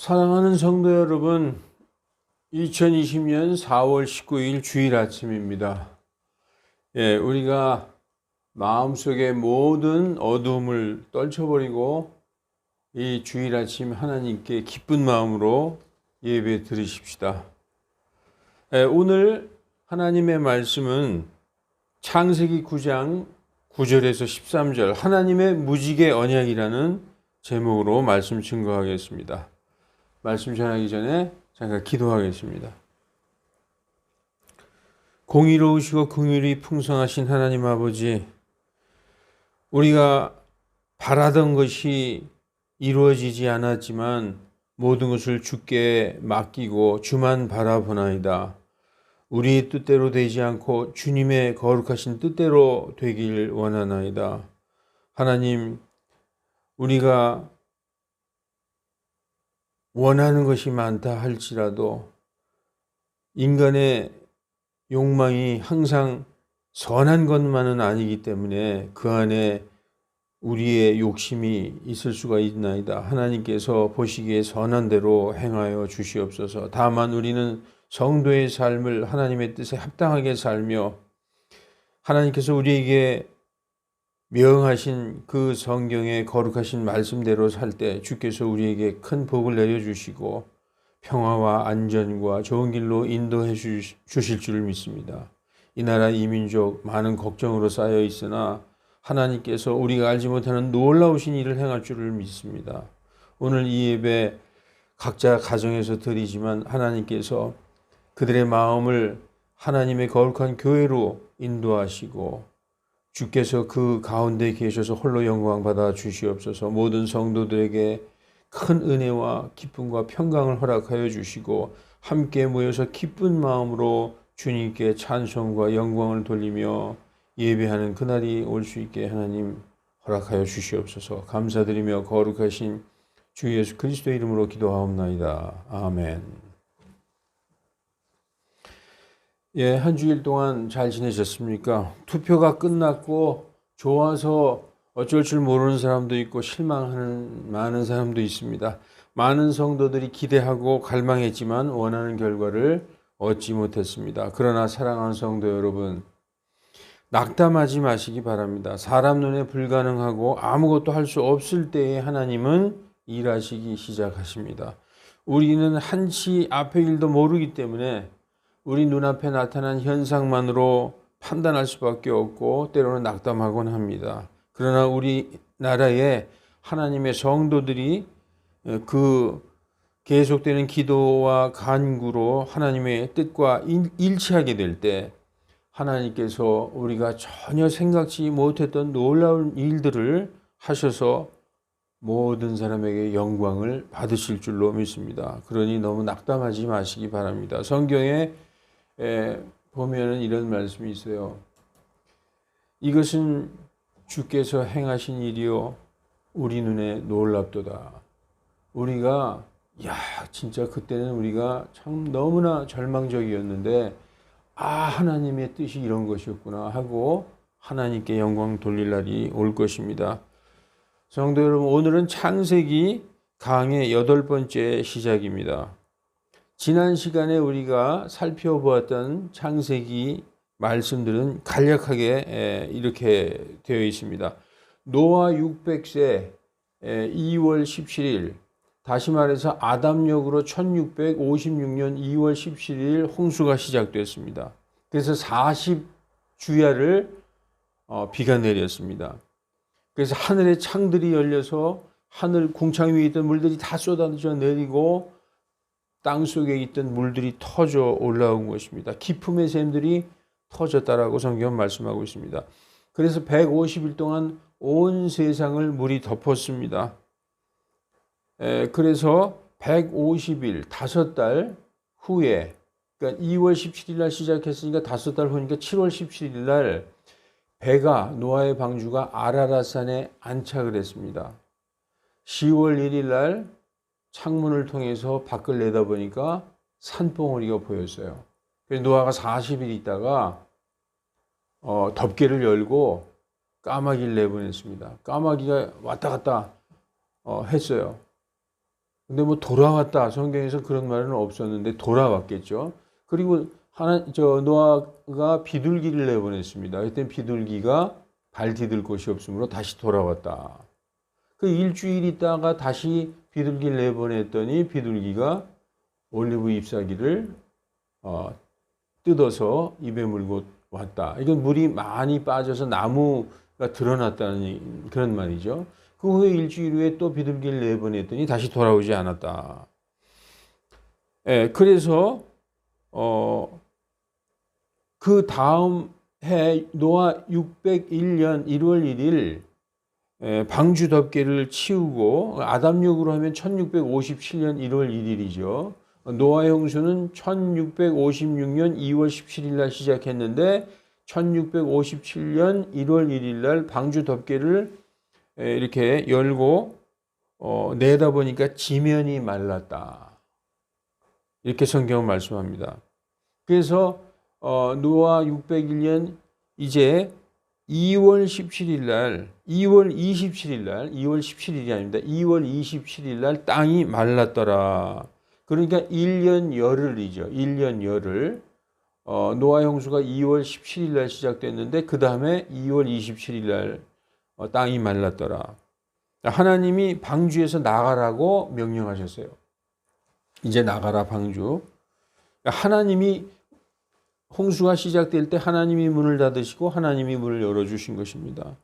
사랑하는 성도 여러분, 2020년 4월 19일 주일 아침입니다. 우리가 마음속의 모든 어두움을 떨쳐버리고 이 주일 아침 하나님께 기쁜 마음으로 예배 드리십시다. 오늘 하나님의 말씀은 창세기 9장 9절에서 13절 하나님의 무지개 언약이라는 제목으로 말씀 증거하겠습니다. 말씀 전하기 전에 잠깐 기도하겠습니다. 공의로우시고 긍휼이 풍성하신 하나님 아버지, 우리가 바라던 것이 이루어지지 않았지만 모든 것을 주께 맡기고 주만 바라보나이다. 우리의 뜻대로 되지 않고 주님의 거룩하신 뜻대로 되길 원하나이다. 하나님, 우리가 원하는 것이 많다 할지라도 인간의 욕망이 항상 선한 것만은 아니기 때문에 그 안에 우리의 욕심이 있을 수가 있나이다. 하나님께서 보시기에 선한 대로 행하여 주시옵소서. 다만 우리는 성도의 삶을 하나님의 뜻에 합당하게 살며 하나님께서 우리에게 명하신 그 성경의 거룩하신 말씀대로 살 때 주께서 우리에게 큰 복을 내려주시고 평화와 안전과 좋은 길로 인도해 주실 줄 믿습니다. 이 나라 이 민족 많은 걱정으로 쌓여 있으나 하나님께서 우리가 알지 못하는 놀라우신 일을 행할 줄을 믿습니다. 오늘 이 예배 각자 가정에서 드리지만 하나님께서 그들의 마음을 하나님의 거룩한 교회로 인도하시고 주께서 그 가운데 계셔서 홀로 영광 받아 주시옵소서. 모든 성도들에게 큰 은혜와 기쁨과 평강을 허락하여 주시고 함께 모여서 기쁜 마음으로 주님께 찬송과 영광을 돌리며 예배하는 그날이 올 수 있게 하나님 허락하여 주시옵소서. 감사드리며 거룩하신 주 예수 그리스도의 이름으로 기도하옵나이다. 아멘. 한 주일 동안 잘 지내셨습니까? 투표가 끝났고 좋아서 어쩔 줄 모르는 사람도 있고 실망하는 많은 사람도 있습니다. 많은 성도들이 기대하고 갈망했지만 원하는 결과를 얻지 못했습니다. 그러나 사랑하는 성도 여러분, 낙담하지 마시기 바랍니다. 사람 눈에 불가능하고 아무것도 할 수 없을 때에 하나님은 일하시기 시작하십니다. 우리는 한치 앞의 일도 모르기 때문에 우리 눈앞에 나타난 현상만으로 판단할 수밖에 없고 때로는 낙담하곤 합니다. 그러나 우리나라에 하나님의 성도들이 그 계속되는 기도와 간구로 하나님의 뜻과 일치하게 될 때 하나님께서 우리가 전혀 생각지 못했던 놀라운 일들을 하셔서 모든 사람에게 영광을 받으실 줄로 믿습니다. 그러니 너무 낙담하지 마시기 바랍니다. 성경에 보면은 이런 말씀이 있어요. 이것은 주께서 행하신 일이요 우리 눈에 놀랍도다. 우리가 진짜 그때는 우리가 참 너무나 절망적이었는데 하나님의 뜻이 이런 것이었구나 하고 하나님께 영광 돌릴 날이 올 것입니다. 성도 여러분, 오늘은 창세기 강의 8번째 시작입니다. 지난 시간에 우리가 살펴보았던 창세기 말씀들은 간략하게 이렇게 되어 있습니다. 노아 600세 2월 17일, 다시 말해서 아담력으로 1656년 2월 17일 홍수가 시작됐습니다. 그래서 40주야를 비가 내렸습니다. 그래서 하늘의 창들이 열려서 하늘 궁창 위에 있던 물들이 다 쏟아져 내리고 땅 속에 있던 물들이 터져 올라온 것입니다. 기품의 샘들이 터졌다라고 성경은 말씀하고 있습니다. 그래서 150일 동안 온 세상을 물이 덮었습니다. 그래서 150일, 5달 후에, 그러니까 2월 17일 날 시작했으니까 5달 후니까 7월 17일 날 배가, 노아의 방주가 아라랏산에 안착을 했습니다. 10월 1일 날 창문을 통해서 밖을 내다보니까 산봉우리가 보였어요. 그래서 노아가 40일 있다가 덮개를 열고 까마귀를 내보냈습니다. 까마귀가 왔다 갔다 했어요. 근데 뭐 돌아왔다. 성경에서 그런 말은 없었는데 돌아왔겠죠. 그리고 노아가 비둘기를 내보냈습니다. 그때 비둘기가 발 디딜 곳이 없으므로 다시 돌아왔다. 그 일주일 있다가 다시 비둘기를 내보냈더니 비둘기가 올리브 잎사귀를 뜯어서 입에 물고 왔다. 이건 물이 많이 빠져서 나무가 드러났다는 그런 말이죠. 그 후에 일주일 후에 또 비둘기를 내보냈더니 다시 돌아오지 않았다. 예, 그래서 그 다음 해 노아 601년 1월 1일 방주 덮개를 치우고 아담력으로 하면 1657년 1월 1일이죠. 노아 형수는 1656년 2월 17일 날 시작했는데 1657년 1월 1일 날 방주 덮개를 이렇게 열고 내다보니까 지면이 말랐다. 이렇게 성경은 말씀합니다. 그래서 노아 601년 이제 2월 17일 날, 2월 27일 날, 2월 17일이 아닙니다. 2월 27일 날 땅이 말랐더라. 그러니까 1년 열흘이죠. 1년 열흘. 노아 형수가 2월 17일 날 시작됐는데 그 다음에 2월 27일 날 땅이 말랐더라. 하나님이 방주에서 나가라고 명령하셨어요. 이제 나가라 방주. 하나님이 홍수가 시작될 때 하나님이 문을 닫으시고 하나님이 문을 열어주신 것입니다.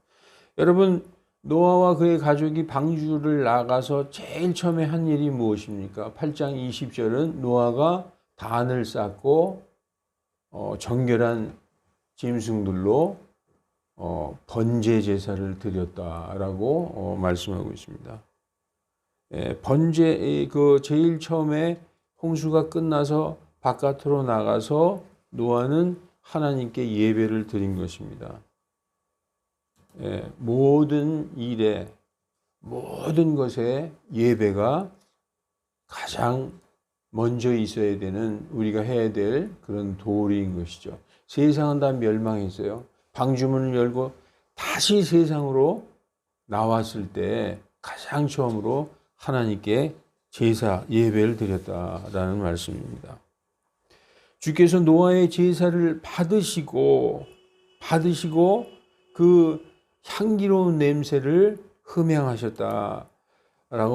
여러분 노아와 그의 가족이 방주를 나가서 제일 처음에 한 일이 무엇입니까? 8장 20절은 노아가 단을 쌓고 정결한 짐승들로 번제 제사를 드렸다라고 말씀하고 있습니다. 번제 그 제일 처음에 홍수가 끝나서 바깥으로 나가서 노아는 하나님께 예배를 드린 것입니다. 모든 일에 모든 것에 예배가 가장 먼저 있어야 되는 우리가 해야 될 그런 도리인 것이죠. 세상은 다 멸망했어요. 방주문을 열고 다시 세상으로 나왔을 때 가장 처음으로 하나님께 제사 예배를 드렸다라는 말씀입니다. 주께서 노아의 제사를 받으시고 그 향기로운 냄새를 흠양하셨다라고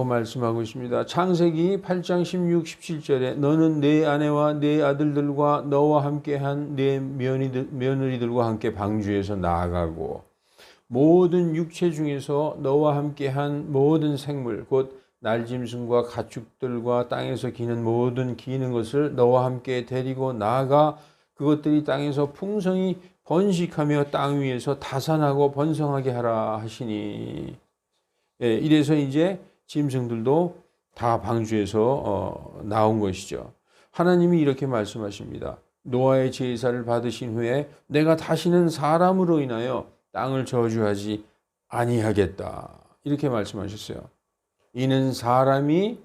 말씀하고 있습니다. 창세기 8장 16, 17절에 너는 내 아내와 내 아들들과 너와 함께한 내 며느리들과 함께 방주에서 나아가고 모든 육체 중에서 너와 함께한 모든 생물 곧 날짐승과 가축들과 땅에서 기는 모든 기는 것을 너와 함께 데리고 나아가 그것들이 땅에서 풍성히 번식하며 땅 위에서 다산하고 번성하게 하라 하시니. 이래서 이제 짐승들도 다 방주에서 나온 것이죠. 하나님이 이렇게 말씀하십니다. 노아의 제사를 받으신 후에 내가 다시는 사람으로 인하여 땅을 저주하지 아니하겠다. 이렇게 말씀하셨어요. 이는 사람이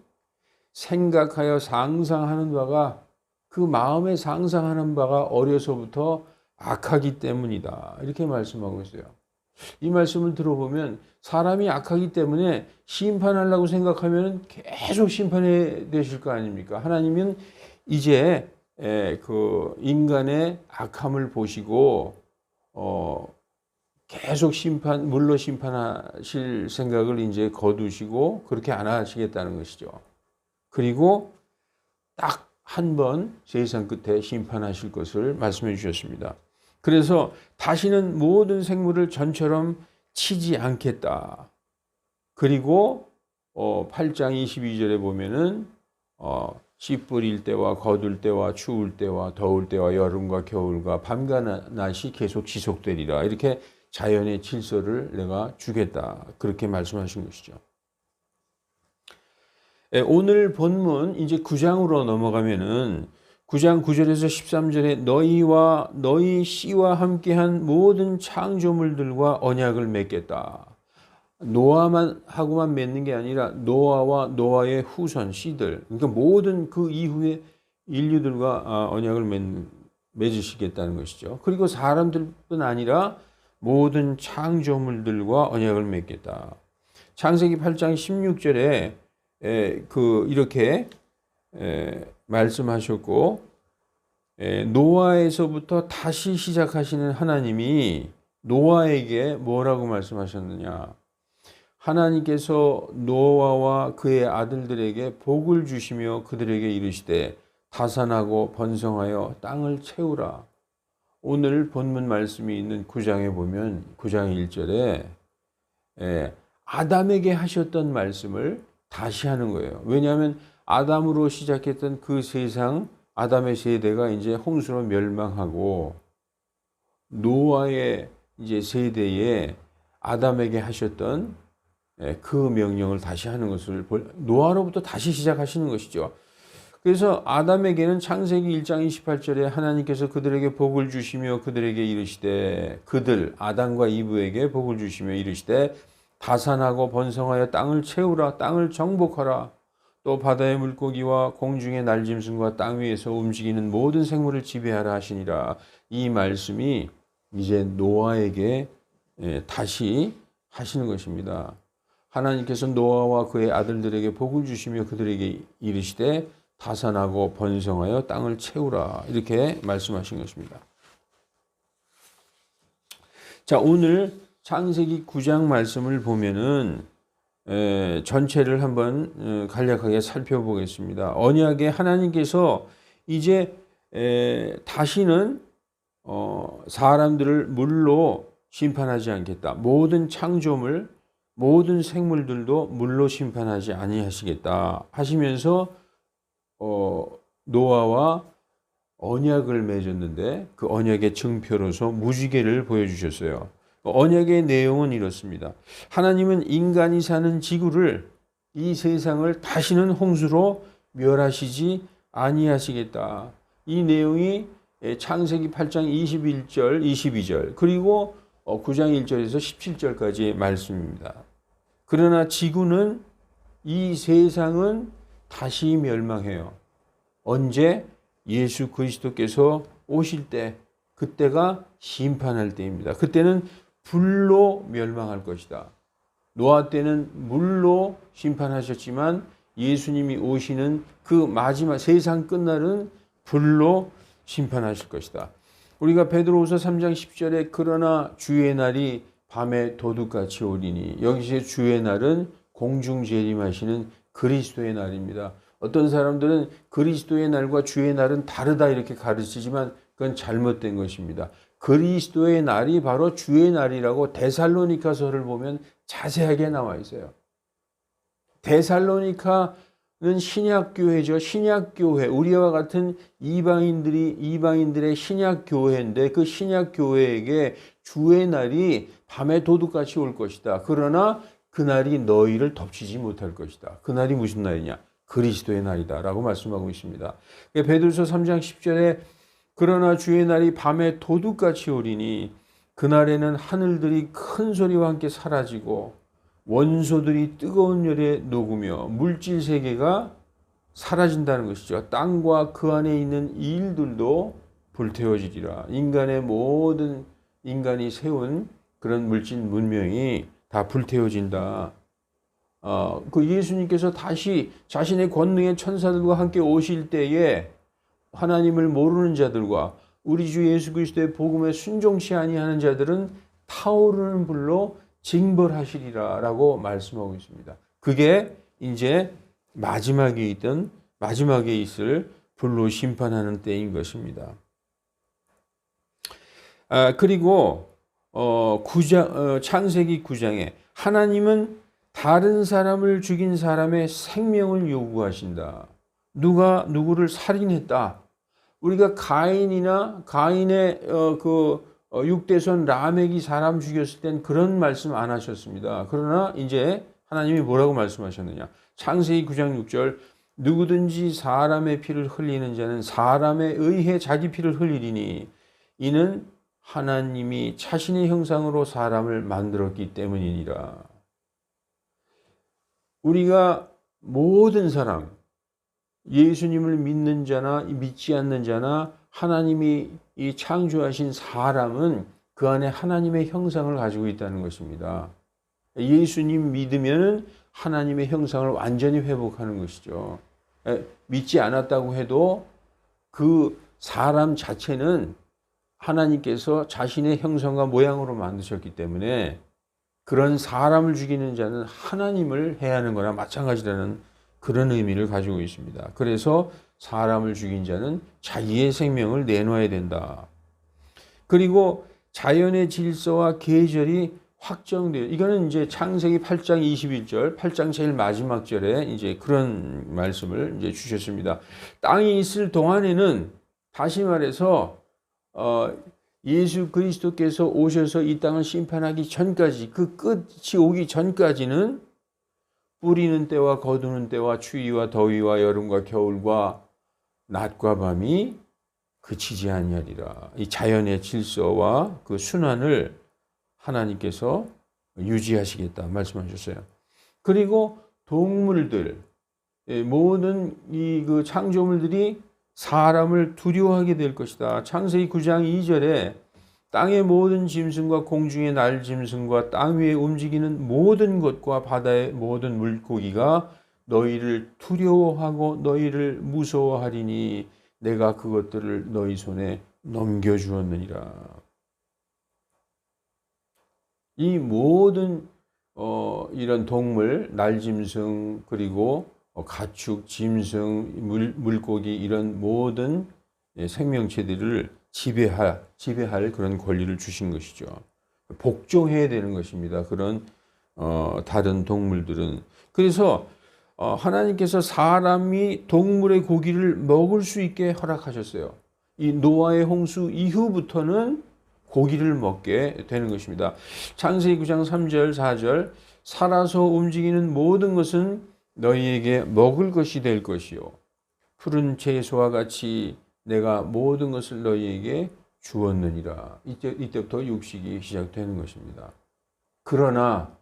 생각하여 상상하는 바가 그 마음에 상상하는 바가 어려서부터 악하기 때문이다. 이렇게 말씀하고 있어요. 이 말씀을 들어보면 사람이 악하기 때문에 심판하려고 생각하면 계속 심판해 되실 거 아닙니까? 하나님은 이제 그 인간의 악함을 보시고 계속 물로 심판하실 생각을 이제 거두시고 그렇게 안 하시겠다는 것이죠. 그리고 딱 한 번 세상 끝에 심판하실 것을 말씀해 주셨습니다. 그래서 다시는 모든 생물을 전처럼 치지 않겠다. 그리고 8장 22절에 보면은 씨 뿌릴 때와 거둘 때와 추울 때와 더울 때와 여름과 겨울과 밤과 낮이 계속 지속되리라. 이렇게 자연의 질서를 내가 주겠다. 그렇게 말씀하신 것이죠. 오늘 본문 이제 9장으로 넘어가면은 9장 9절에서 13절에 너희와 너희 씨와 함께한 모든 창조물들과 언약을 맺겠다. 노아만 하고만 맺는 게 아니라 노아와 노아의 후손 씨들, 그러니까 모든 그 이후의 인류들과 언약을 맺으시겠다는 것이죠. 그리고 사람들뿐 아니라 모든 창조물들과 언약을 맺겠다. 창세기 8장 16절에 이렇게 말씀하셨고, 노아에서부터 다시 시작하시는 하나님이 노아에게 뭐라고 말씀하셨느냐? 하나님께서 노아와 그의 아들들에게 복을 주시며 그들에게 이르시되 다산하고 번성하여 땅을 채우라. 오늘 본문 말씀이 있는 9장에 보면 9장 1절에 아담에게 하셨던 말씀을 다시 하는 거예요. 왜냐하면 아담으로 시작했던 그 세상, 아담의 세대가 이제 홍수로 멸망하고 노아의 이제 세대에 아담에게 하셨던 그 명령을 다시 하는 것을 노아로부터 다시 시작하시는 것이죠. 그래서 아담에게는 창세기 1장 28절에 하나님께서 그들에게 복을 주시며 그들에게 이르시되 그들 아담과 이브에게 복을 주시며 이르시되 다산하고 번성하여 땅을 채우라 땅을 정복하라 또 바다의 물고기와 공중의 날짐승과 땅 위에서 움직이는 모든 생물을 지배하라 하시니라. 이 말씀이 이제 노아에게 다시 하시는 것입니다. 하나님께서 노아와 그의 아들들에게 복을 주시며 그들에게 이르시되 다산하고 번성하여 땅을 채우라 이렇게 말씀하신 것입니다. 자, 오늘 창세기 9장 말씀을 보면은 전체를 한번 간략하게 살펴보겠습니다. 언약에 하나님께서 이제 다시는 사람들을 물로 심판하지 않겠다. 모든 창조물, 모든 생물들도 물로 심판하지 아니하시겠다 하시면서 노아와 언약을 맺었는데 그 언약의 증표로서 무지개를 보여주셨어요. 언약의 내용은 이렇습니다. 하나님은 인간이 사는 지구를, 이 세상을 다시는 홍수로 멸하시지 아니하시겠다. 이 내용이 창세기 8장 21절, 22절 그리고 9장 1절에서 17절까지 말씀입니다. 그러나 지구는, 이 세상은 다시 멸망해요. 언제? 예수 그리스도께서 오실 때, 그때가 심판할 때입니다. 그때는 불로 멸망할 것이다. 노아 때는 물로 심판하셨지만 예수님이 오시는 그 마지막 세상 끝날은 불로 심판하실 것이다. 우리가 베드로후서 3장 10절에 그러나 주의 날이 밤에 도둑같이 오리니, 여기서 주의 날은 공중 재림하시는 그리스도의 날입니다. 어떤 사람들은 그리스도의 날과 주의 날은 다르다 이렇게 가르치지만 그건 잘못된 것입니다. 그리스도의 날이 바로 주의 날이라고 데살로니가서를 보면 자세하게 나와 있어요. 데살로니가는 신약교회죠. 신약교회, 우리와 같은 이방인들의 신약교회인데 그 신약교회에게 주의 날이 밤에 도둑같이 올 것이다. 그러나 그날이 너희를 덮치지 못할 것이다. 그날이 무슨 날이냐? 그리스도의 날이다 라고 말씀하고 있습니다. 베드로서 3장 10절에 그러나 주의 날이 밤에 도둑같이 오리니 그날에는 하늘들이 큰 소리와 함께 사라지고 원소들이 뜨거운 열에 녹으며 물질 세계가 사라진다는 것이죠. 땅과 그 안에 있는 일들도 불태워지리라. 인간의 모든 인간이 세운 그런 물질 문명이 다 불태워진다. 그 예수님께서 다시 자신의 권능의 천사들과 함께 오실 때에 하나님을 모르는 자들과 우리 주 예수 그리스도의 복음에 순종치 아니하는 자들은 타오르는 불로 징벌하시리라 라고 말씀하고 있습니다. 그게 이제 마지막에 있을 불로 심판하는 때인 것입니다. 그리고 창세기 9장에 하나님은 다른 사람을 죽인 사람의 생명을 요구하신다. 누가 누구를 살인했다. 우리가 가인의 육대손 라멕이 사람 죽였을 땐 그런 말씀 안 하셨습니다. 그러나 이제 하나님이 뭐라고 말씀하셨느냐? 창세기 9장 6절 누구든지 사람의 피를 흘리는 자는 사람에 의해 자기 피를 흘리리니 이는 하나님이 자신의 형상으로 사람을 만들었기 때문이니라. 우리가 모든 사람, 예수님을 믿는 자나 믿지 않는 자나 하나님이 이 창조하신 사람은 그 안에 하나님의 형상을 가지고 있다는 것입니다. 예수님 믿으면 하나님의 형상을 완전히 회복하는 것이죠. 믿지 않았다고 해도 그 사람 자체는 하나님께서 자신의 형상과 모양으로 만드셨기 때문에 그런 사람을 죽이는 자는 하나님을 해하는 거나 마찬가지라는 그런 의미를 가지고 있습니다. 그래서 사람을 죽인 자는 자기의 생명을 내놓아야 된다. 그리고 자연의 질서와 계절이 확정돼요. 이거는 이제 창세기 8장 21절, 8장 제일 마지막 절에 이제 그런 말씀을 이제 주셨습니다. 땅이 있을 동안에는 다시 말해서 예수 그리스도께서 오셔서 이 땅을 심판하기 전까지, 그 끝이 오기 전까지는 뿌리는 때와 거두는 때와 추위와 더위와 여름과 겨울과 낮과 밤이 그치지 아니하리라. 이 자연의 질서와 그 순환을 하나님께서 유지하시겠다 말씀하셨어요. 그리고 동물들, 모든 이 그 창조물들이 사람을 두려워하게 될 것이다. 창세기 9장 2절에 땅의 모든 짐승과 공중의 날 짐승과 땅 위에 움직이는 모든 것과 바다의 모든 물고기가 너희를 두려워하고 너희를 무서워하리니 내가 그것들을 너희 손에 넘겨주었느니라. 이 모든 이런 동물, 날짐승 그리고 가축, 짐승, 물고기 이런 모든 생명체들을 지배할 그런 권리를 주신 것이죠. 복종해야 되는 것입니다. 그런 다른 동물들은. 그래서 하나님께서 사람이 동물의 고기를 먹을 수 있게 허락하셨어요. 이 노아의 홍수 이후부터는 고기를 먹게 되는 것입니다. 창세기 9장 3절 4절 살아서 움직이는 모든 것은 너희에게 먹을 것이 될 것이요 푸른 채소와 같이 내가 모든 것을 너희에게 주었느니라. 이때부터 육식이 시작되는 것입니다. 그러나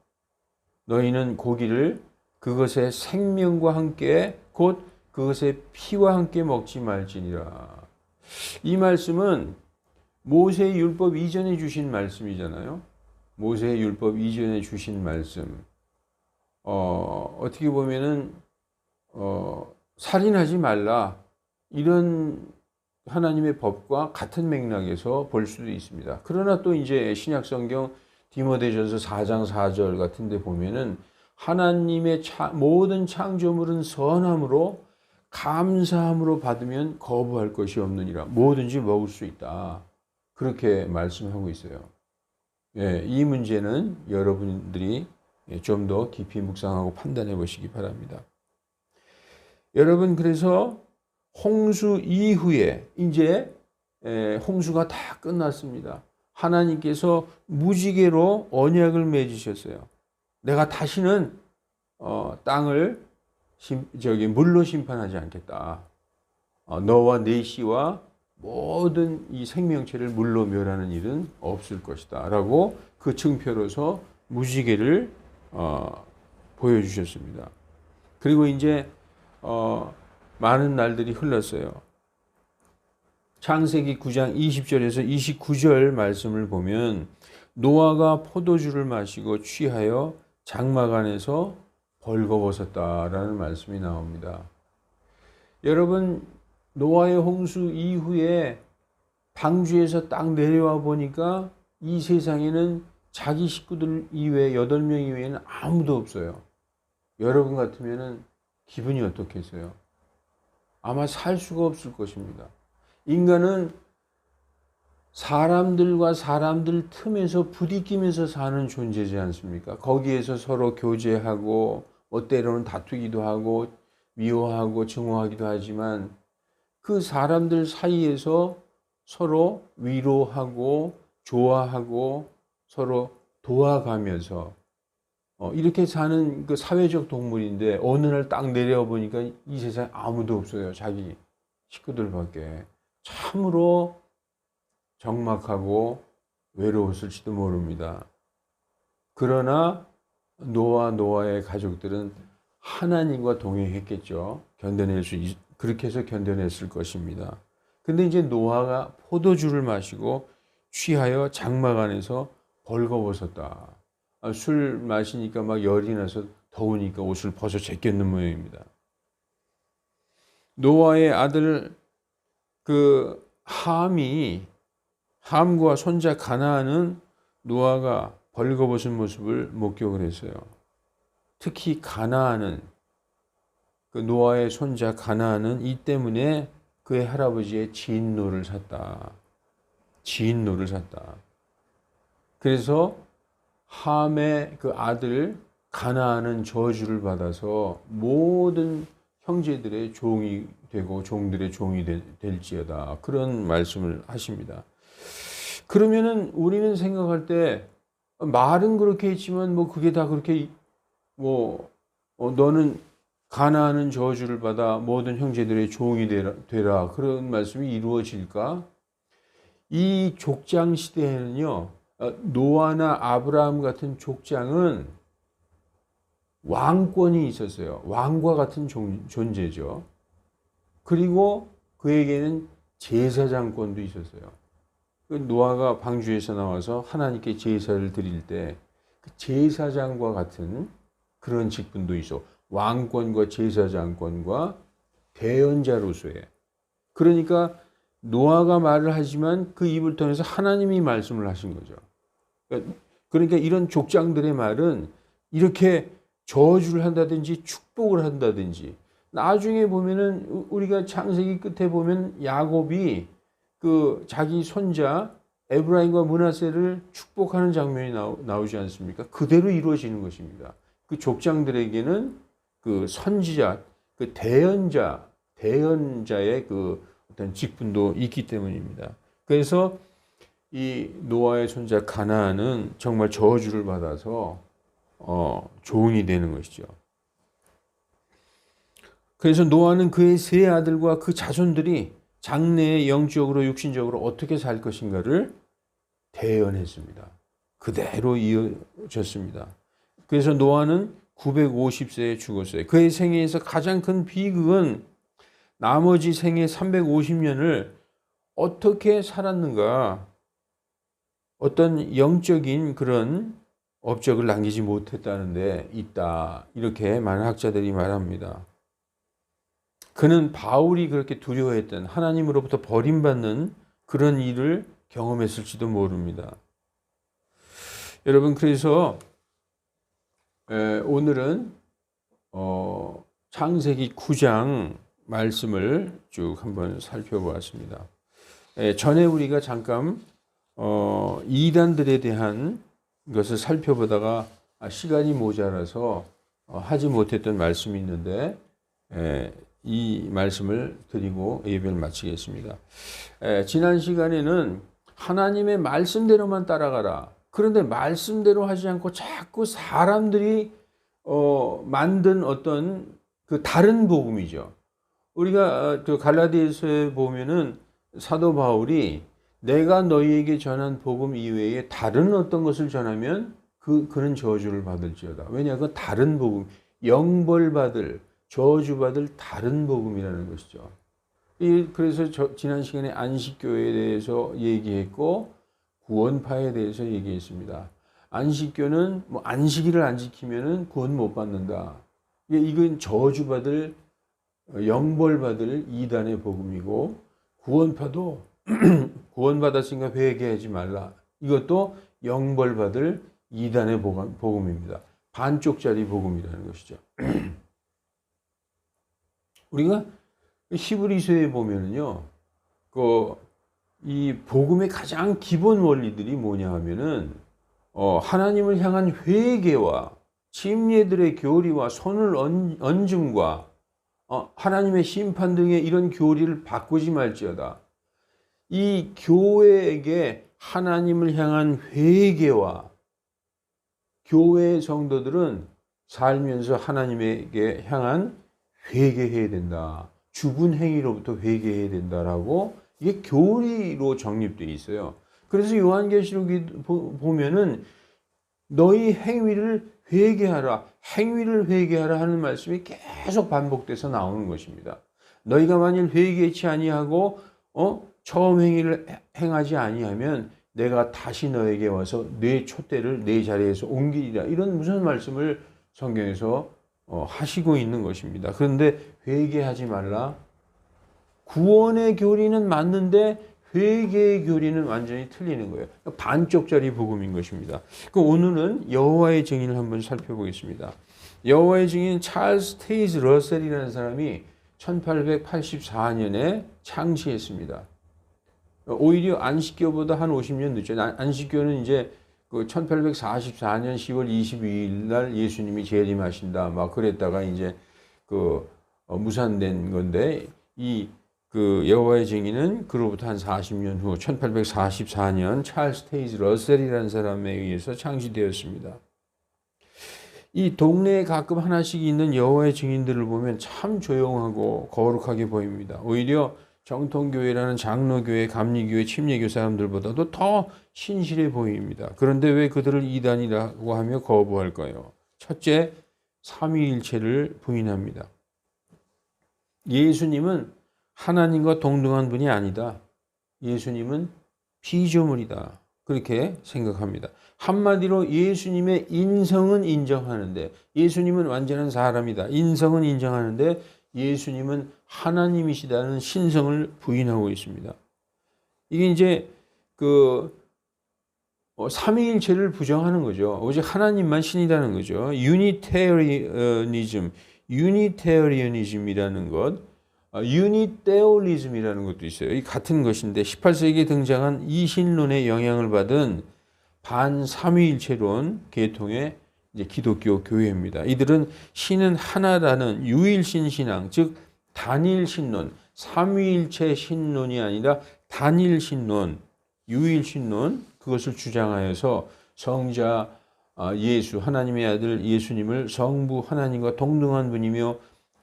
너희는 고기를 그것의 생명과 함께 곧 그것의 피와 함께 먹지 말지니라. 이 말씀은 모세의 율법 이전에 주신 말씀이잖아요. 모세의 율법 이전에 주신 말씀. 어떻게 보면은 살인하지 말라 이런 하나님의 법과 같은 맥락에서 볼 수도 있습니다. 그러나 또 이제 신약 성경 디모데전서 4장 4절 같은 데 보면은 하나님의 모든 창조물은 선함으로 감사함으로 받으면 거부할 것이 없느니라. 뭐든지 먹을 수 있다. 그렇게 말씀하고 있어요. 예, 이 문제는 여러분들이 좀 더 깊이 묵상하고 판단해 보시기 바랍니다. 여러분, 그래서 홍수 이후에 이제 홍수가 다 끝났습니다. 하나님께서 무지개로 언약을 맺으셨어요. 내가 다시는 땅을 물로 심판하지 않겠다. 너와 네 씨와 모든 이 생명체를 물로 멸하는 일은 없을 것이다. 라고 그 증표로서 무지개를 보여주셨습니다. 그리고 이제 많은 날들이 흘렀어요. 창세기 9장 20절에서 29절 말씀을 보면 노아가 포도주를 마시고 취하여 장막 안에서 벌거벗었다라는 말씀이 나옵니다. 여러분, 노아의 홍수 이후에 방주에서 딱 내려와 보니까 이 세상에는 자기 식구들 이외에 8명 이외에는 아무도 없어요. 여러분 같으면 기분이 어떻겠어요? 아마 살 수가 없을 것입니다. 인간은 사람들과 사람들 틈에서 부딪히면서 사는 존재지 않습니까? 거기에서 서로 교제하고 때로는 다투기도 하고 미워하고 증오하기도 하지만 그 사람들 사이에서 서로 위로하고 좋아하고 서로 도와가면서 이렇게 사는 그 사회적 동물인데 어느 날 딱 내려와 보니까 이 세상에 아무도 없어요. 자기 식구들밖에. 참으로 적막하고 외로웠을지도 모릅니다. 그러나 노아의 가족들은 하나님과 동행했겠죠. 그렇게 해서 견뎌냈을 것입니다. 근데 이제 노아가 포도주를 마시고 취하여 장막 안에서 벌거벗었다. 술 마시니까 막 열이 나서 더우니까 옷을 벗어 제꼈는 모양입니다. 노아의 아들 그 함과 손자 가나안은 노아가 벌거벗은 모습을 목격을 했어요. 특히 가나안은 그 노아의 손자 가나안은 이 때문에 그의 할아버지의 진노를 샀다. 진노를 샀다. 그래서 함의 그 아들 가나안은 저주를 받아서 모든 형제들의 종이 되고 종들의 종이 될지어다. 그런 말씀을 하십니다. 그러면은 우리는 생각할 때 말은 그렇게 했지만 뭐 그게 다 그렇게 너는 가나안은 저주를 받아 모든 형제들의 종이 되라. 그런 말씀이 이루어질까? 이 족장 시대에는요. 노아나 아브라함 같은 족장은 왕권이 있었어요. 왕과 같은 존재죠. 그리고 그에게는 제사장권도 있었어요. 노아가 방주에서 나와서 하나님께 제사를 드릴 때 그 제사장과 같은 그런 직분도 있어. 왕권과 제사장권과 대언자로서의. 그러니까 노아가 말을 하지만 그 입을 통해서 하나님이 말씀을 하신 거죠. 그러니까 이런 족장들의 말은 이렇게 저주를 한다든지 축복을 한다든지, 나중에 보면은 우리가 창세기 끝에 보면 야곱이 그 자기 손자 에브라임과 므낫세를 축복하는 장면이 나오지 않습니까? 그대로 이루어지는 것입니다. 그 족장들에게는 그 선지자, 그 대언자의 그 어떤 직분도 있기 때문입니다. 그래서 이 노아의 손자 가나안은 정말 저주를 받아서 종이 되는 것이죠. 그래서 노아는 그의 세 아들과 그 자손들이 장래에 영적으로 육신적으로 어떻게 살 것인가를 대언했습니다. 그대로 이어졌습니다. 그래서 노아는 950세에 죽었어요. 그의 생애에서 가장 큰 비극은 나머지 생애 350년을 어떻게 살았는가, 어떤 영적인 그런 업적을 남기지 못했다는 데 있다. 이렇게 많은 학자들이 말합니다. 그는 바울이 그렇게 두려워했던 하나님으로부터 버림받는 그런 일을 경험했을지도 모릅니다. 여러분, 그래서 오늘은 창세기 9장 말씀을 쭉 한번 살펴보았습니다. 전에 우리가 잠깐 이단들에 대한 것을 살펴보다가 시간이 모자라서 하지 못했던 말씀이 있는데 이 말씀을 드리고 예배를 마치겠습니다. 지난 시간에는 하나님의 말씀대로만 따라가라. 그런데 말씀대로 하지 않고 자꾸 사람들이 만든 어떤 그 다른 복음이죠. 우리가 그 갈라디아서에 보면은 사도 바울이 내가 너희에게 전한 복음 이외에 다른 어떤 것을 전하면 그는 저주를 받을지어다. 왜냐, 그 다른 복음, 영벌받을, 저주받을 다른 복음이라는 것이죠. 그래서 지난 시간에 안식교에 대해서 얘기했고 구원파에 대해서 얘기했습니다. 안식교는 뭐 안식일을 안 지키면은 구원 못 받는다. 이건 저주받을, 영벌받을 이단의 복음이고, 구원파도 구원받았으니까 회개하지 말라. 이것도 영벌받을 이단의 복음입니다. 반쪽짜리 복음이라는 것이죠. 우리가 히브리서에 보면은요, 이 복음의 가장 기본 원리들이 뭐냐 하면은, 하나님을 향한 회개와 침례들의 교리와 손을 얹음과 하나님의 심판 등의 이런 교리를 바꾸지 말지어다. 이 교회에게 하나님을 향한 회개와 교회의 성도들은 살면서 하나님에게 향한 회개해야 된다. 죽은 행위로부터 회개해야 된다라고 이게 교리로 정립되어 있어요. 그래서 요한계시록이 보면은 너희 행위를 회개하라, 행위를 회개하라 하는 말씀이 계속 반복돼서 나오는 것입니다. 너희가 만일 회개치 아니하고 처음 행위를 행하지 아니하면 내가 다시 너에게 와서 내 촛대를 내 자리에서 옮기리라. 이런 무슨 말씀을 성경에서 하시고 있는 것입니다. 그런데 회개하지 말라. 구원의 교리는 맞는데 회개의 교리는 완전히 틀리는 거예요. 반쪽짜리 복음인 것입니다. 오늘은 여호와의 증인을 한번 살펴보겠습니다. 여호와의 증인 찰스 테이즈 러셀이라는 사람이 1884년에 창시했습니다. 오히려 안식교보다 한 50년 늦죠. 안식교는 이제 그 1844년 10월 22일 날 예수님이 재림하신다 막 그랬다가 이제 무산된 건데, 그 여호와의 증인은 그로부터 한 40년 후 1844년 찰스 테이즈 러셀이라는 사람에 의해서 창시되었습니다. 이 동네에 가끔 하나씩 있는 여호와의 증인들을 보면 참 조용하고 거룩하게 보입니다. 오히려 정통교회라는 장로교회, 감리교회, 침례교 사람들보다도 더 신실해 보입니다. 그런데 왜 그들을 이단이라고 하며 거부할까요? 첫째, 삼위일체를 부인합니다. 예수님은 하나님과 동등한 분이 아니다. 예수님은 피조물이다. 그렇게 생각합니다. 한마디로 예수님의 인성은 인정하는데, 예수님은 완전한 사람이다. 인성은 인정하는데 예수님은 하나님이시다는 신성을 부인하고 있습니다. 이게 이제 삼위일체를 부정하는 거죠. 오직 하나님만 신이라는 거죠. 유니테리어니즘이라는 것, 유니테올리즘이라는 것도 있어요. 이 같은 것인데 18세기에 등장한 이신론의 영향을 받은 반삼위일체론 계통의 이제 기독교 교회입니다. 이들은 신은 하나라는 유일신 신앙, 즉 단일신론, 삼위일체 신론이 아니라 단일신론, 유일신론, 그것을 주장하여서 성자 예수, 하나님의 아들 예수님을 성부 하나님과 동등한 분이며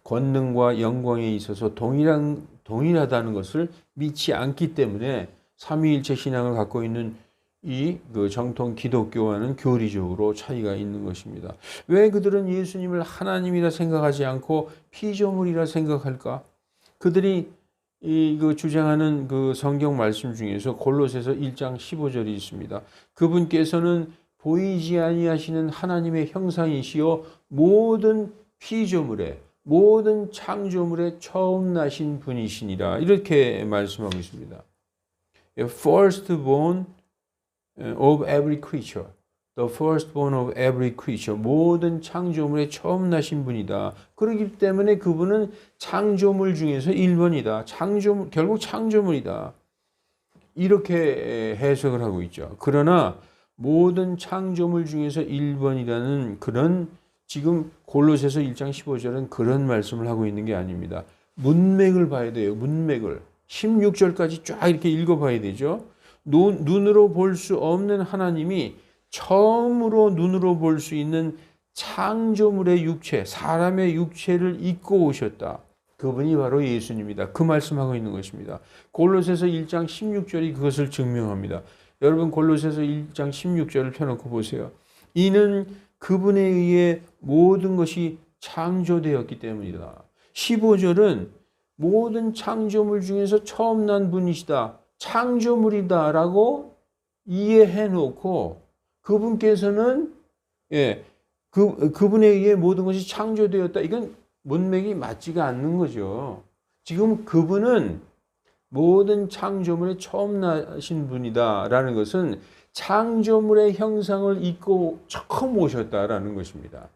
권능과 영광에 있어서 동일하다는 것을 믿지 않기 때문에 삼위일체 신앙을 갖고 있는 그 정통 기독교와는 교리적으로 차이가 있는 것입니다. 왜 그들은 예수님을 하나님이라 생각하지 않고 피조물이라 생각할까? 그들이 그 주장하는 그 성경 말씀 중에서 골로새서 1장 15절이 있습니다. 그분께서는 보이지 아니하시는 하나님의 형상이시요 모든 피조물의, 모든 창조물의 처음 나신 분이시니라, 이렇게 말씀하고 있습니다. Firstborn of every creature, the firstborn of every creature, 모든 창조물의 처음 나신 분이다. 그렇기 때문에 그분은 창조물 중에서 1번이다. 결국 창조물이다. 이렇게 해석을 하고 있죠. 그러나 모든 창조물 중에서 1번이라는 그런, 지금 골로새서 1장 15절은 그런 말씀을 하고 있는 게 아닙니다. 문맥을 봐야 돼요. 문맥을. 16절까지 쫙 이렇게 읽어봐야 되죠. 눈으로 볼 수 없는 하나님이 처음으로 눈으로 볼 수 있는 창조물의 육체, 사람의 육체를 입고 오셨다. 그분이 바로 예수님이다. 그 말씀하고 있는 것입니다. 골로새서 1장 16절이 그것을 증명합니다. 여러분 골로새서 1장 16절을 펴놓고 보세요. 이는 그분에 의해 모든 것이 창조되었기 때문이다. 15절은 모든 창조물 중에서 처음 난 분이시다. 창조물이다라고 이해해 놓고 그분께서는 그분에 의해 모든 것이 창조되었다. 이건 문맥이 맞지가 않는 거죠. 지금 그분은 모든 창조물의 처음 나신 분이다라는 것은 창조물의 형상을 입고 처음 오셨다라는 것입니다.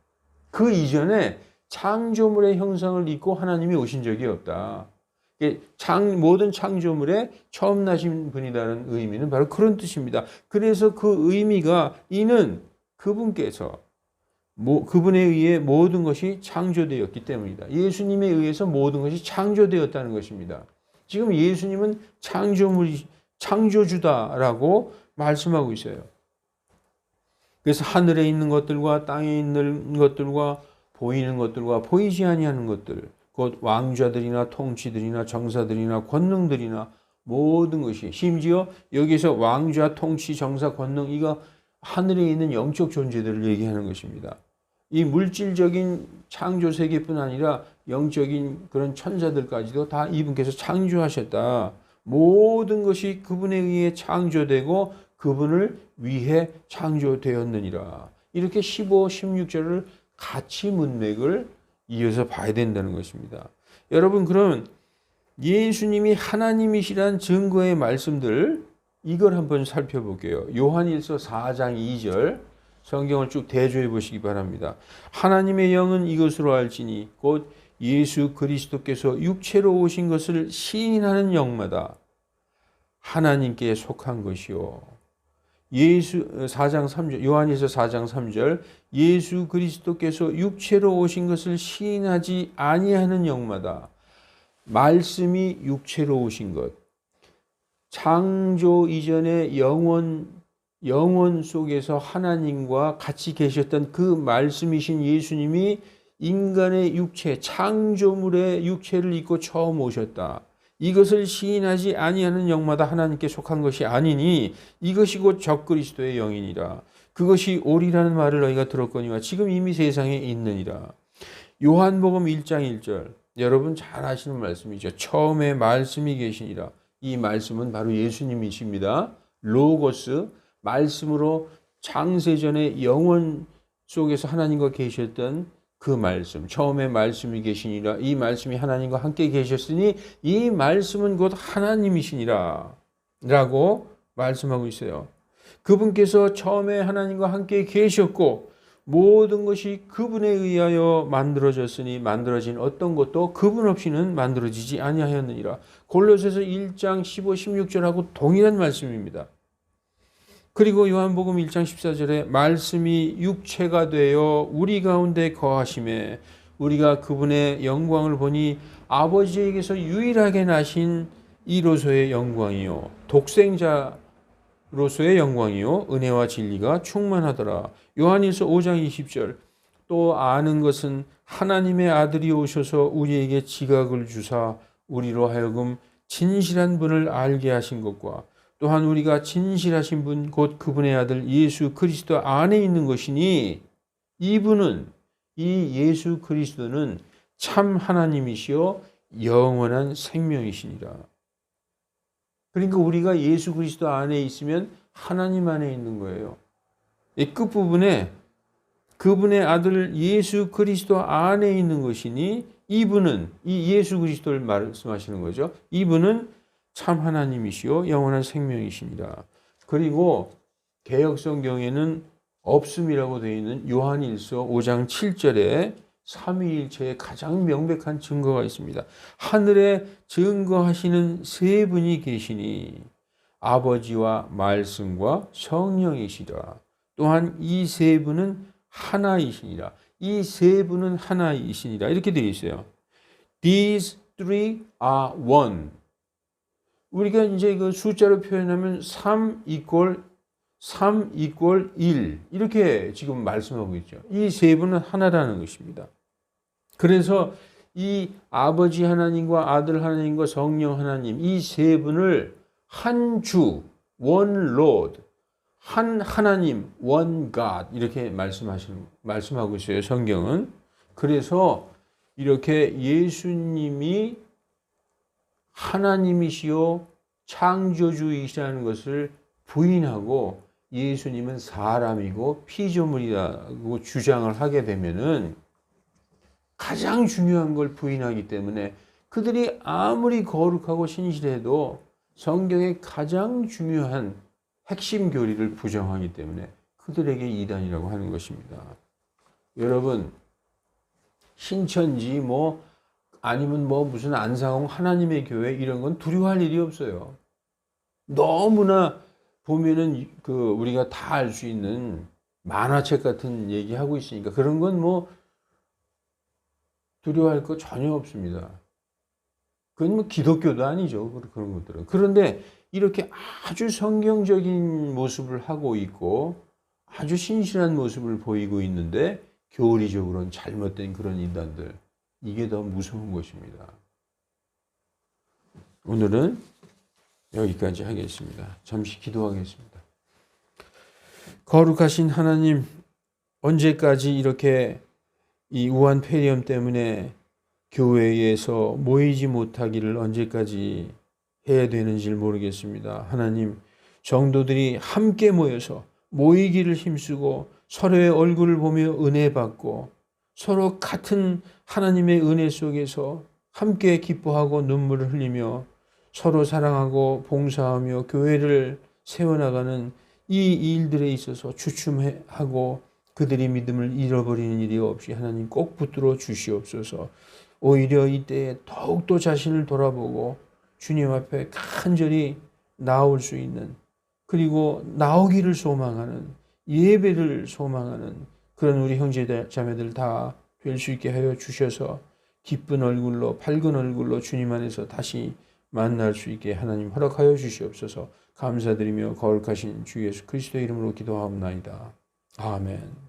그 이전에 창조물의 형상을 입고 하나님이 오신 적이 없다. 모든 창조물의 처음 나신 분이라는 의미는 바로 그런 뜻입니다. 그래서 그 의미가 이는 그분께서 그분에 의해 모든 것이 창조되었기 때문이다. 예수님에 의해서 모든 것이 창조되었다는 것입니다. 지금 예수님은 창조주다라고 말씀하고 있어요. 그래서 하늘에 있는 것들과 땅에 있는 것들과 보이는 것들과 보이지 아니하는 것들, 곧 왕좌들이나 통치들이나 정사들이나 권능들이나 모든 것이, 심지어 여기서 왕좌, 통치, 정사, 권능, 이거 하늘에 있는 영적 존재들을 얘기하는 것입니다. 이 물질적인 창조 세계뿐 아니라 영적인 그런 천사들까지도 다 이분께서 창조하셨다. 모든 것이 그분에 의해 창조되고 그분을 위해 창조되었느니라. 이렇게 15, 16절을 가치 문맥을 이어서 봐야 된다는 것입니다. 여러분, 그럼 예수님이 하나님이시란 증거의 말씀들, 이걸 한번 살펴볼게요. 요한일서 4장 2절 성경을 쭉 대조해 보시기 바랍니다. 하나님의 영은 이것으로 알지니 곧 예수 그리스도께서 육체로 오신 것을 시인하는 영마다 하나님께 속한 것이요. 예수 4장 3절 요한일서 4장 3절 예수 그리스도께서 육체로 오신 것을 시인하지 아니하는 영마다 말씀이 육체로 오신 것. 창조 이전에 영원 속에서 하나님과 같이 계셨던 그 말씀이신 예수님이 인간의 육체, 창조물의 육체를 입고 처음 오셨다. 이것을 시인하지 아니하는 영마다 하나님께 속한 것이 아니니 이것이 곧 적그리스도의 영이니라. 그것이 오리라는 말을 너희가 들었거니와 지금 이미 세상에 있느니라. 요한복음 1장 1절 여러분 잘 아시는 말씀이죠. 처음에 말씀이 계시니라. 이 말씀은 바로 예수님이십니다. 로고스, 말씀으로 창세전에 영원 속에서 하나님과 계셨던 그 말씀, 처음에 말씀이 계시니라. 이 말씀이 하나님과 함께 계셨으니 이 말씀은 곧 하나님이시니라 라고 말씀하고 있어요. 그분께서 처음에 하나님과 함께 계셨고 모든 것이 그분에 의하여 만들어졌으니 만들어진 어떤 것도 그분 없이는 만들어지지 아니하였느니라. 골로새서 1장 15, 16절하고 동일한 말씀입니다. 그리고 요한복음 1장 14절에 말씀이 육체가 되어 우리 가운데 거하심에 우리가 그분의 영광을 보니 아버지에게서 유일하게 나신 이로서의 영광이요 독생자로서의 영광이요 은혜와 진리가 충만하더라. 요한일서 5장 20절 또 아는 것은 하나님의 아들이 오셔서 우리에게 지각을 주사 우리로 하여금 진실한 분을 알게 하신 것과 또한 우리가 진실하신 분 곧 그분의 아들 예수 그리스도 안에 있는 것이니 이분은 이 예수 그리스도는 참 하나님이시요 영원한 생명이시니라. 그러니까 우리가 예수 그리스도 안에 있으면 하나님 안에 있는 거예요. 이 끝부분에 그분의 아들 예수 그리스도 안에 있는 것이니 이분은 이 예수 그리스도를 말씀하시는 거죠. 이분은 참 하나님이시요 영원한 생명이시니라. 그리고 개역성경에는 없음이라고 되어 있는 요한일서 5장 7절에 삼위일체의 가장 명백한 증거가 있습니다. 하늘에 증거하시는 세 분이 계시니 아버지와 말씀과 성령이시라. 또한 이 세 분은 하나이시니라. 이 세 분은 하나이시니라. 이렇게 되어 있어요. These three are one. 우리가 이제 그 숫자로 표현하면 3 equal 1 이렇게 지금 말씀하고 있죠. 이 세 분은 하나라는 것입니다. 그래서 이 아버지 하나님과 아들 하나님과 성령 하나님 이 세 분을 한 주, one Lord, 한 하나님, one God 이렇게 말씀하고 있어요. 성경은. 그래서 이렇게 예수님이 하나님이시요 창조주이시라는 것을 부인하고 예수님은 사람이고 피조물이라고 주장을 하게 되면은 가장 중요한 걸 부인하기 때문에 그들이 아무리 거룩하고 신실해도 성경의 가장 중요한 핵심 교리를 부정하기 때문에 그들에게 이단이라고 하는 것입니다. 여러분, 신천지 아니면 무슨 안상홍 하나님의 교회 이런 건 두려워할 일이 없어요. 너무나 보면은 우리가 다 알 수 있는 만화책 같은 얘기하고 있으니까 그런 건 두려워할 거 전혀 없습니다. 그건 기독교도 아니죠. 그런 것들은. 그런데 이렇게 아주 성경적인 모습을 하고 있고 아주 신실한 모습을 보이고 있는데 교리적으로는 잘못된 그런 인간들, 이게 더 무서운 것입니다. 오늘은 여기까지 하겠습니다. 잠시 기도하겠습니다. 거룩하신 하나님, 언제까지 이렇게 이 우한 폐렴 때문에 교회에서 모이지 못하기를 언제까지 해야 되는지 모르겠습니다. 하나님, 성도들이 함께 모여서 모이기를 힘쓰고 서로의 얼굴을 보며 은혜 받고 서로 같은 하나님의 은혜 속에서 함께 기뻐하고 눈물을 흘리며 서로 사랑하고 봉사하며 교회를 세워나가는 이 일들에 있어서 주춤하고 그들이 믿음을 잃어버리는 일이 없이 하나님 꼭 붙들어 주시옵소서. 오히려 이때에 더욱더 자신을 돌아보고 주님 앞에 간절히 나올 수 있는, 그리고 나오기를 소망하는, 예배를 소망하는 그런 우리 형제 자매들 다 될 수 있게 하여 주셔서 기쁜 얼굴로, 밝은 얼굴로 주님 안에서 다시 만날 수 있게 하나님 허락하여 주시옵소서. 감사드리며 거룩하신 주 예수 그리스도의 이름으로 기도하옵나이다. 아멘.